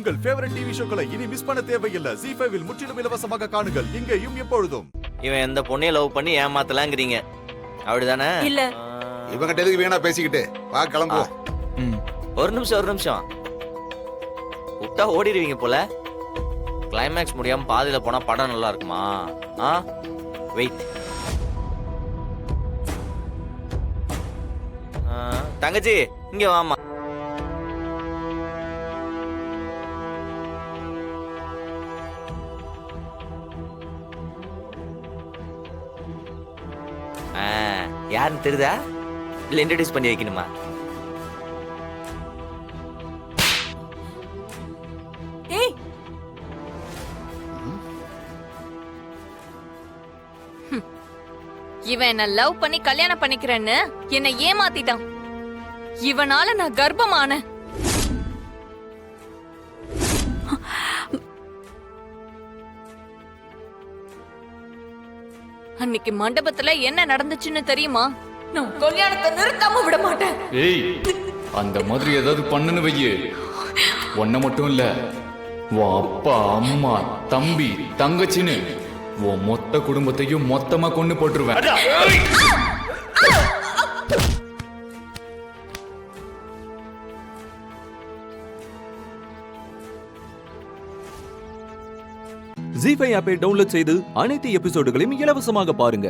உங்கள் favourite TV ஷோக்களை இனி miss பண்ண தேவையில்லை. ZEE5 இல் முற்றிலும் இலவசமாக காணுங்கள். இங்கேயும் எப்பொழுதும். இவன் எந்த பொண்ணைய லவ் பண்ணி ஏமாத்தலாங்கிறீங்க அப்படிதானே? இல்ல. இவங்கிட்ட எதுக்கு வீணா பேசிக்கிட்டு வா கிளம்புவோம். ஒரு நிமிஷம் விட்டா ஓடிடுவீங்க போல. கிளைமேக்ஸ் முடியாம பாதியில போனா படம் நல்லா இருக்குமா? வெயிட். தங்கச்சி இங்க வாமா. யாருன்னு தெரியுதா? இல்ல இன்ட்ரோடியூஸ் பண்ணி வைக்கணுமா? ஏய், இவன் என்ன லவ் பண்ணி கல்யாணம் பண்ணிக்கிறேன்னு என்னை ஏமாத்திட்டான். இவனால நான் கர்ப்பமான. அன்னைக்கு மண்டபத்துல என்ன நடந்துச்சுன்னு தெரியுமா? நான் கல்யாணத்தை நிறுத்தாம விட மாட்டேன். ஏய், அந்த மாதிரி ஏதாவது பண்ணுன்னு வையே, உன்னை மட்டும் இல்ல, உன் அப்பா அம்மா தம்பி தங்கச்சின்னு உன் மொத்த குடும்பத்தையும் மொத்தமா கொண்டு போட்டுருவேன். ZEE5 ஆப்பை டவுன்லோட் செய்து அனைத்து எபிசோடுகளையும் இலவசமாக பாருங்க.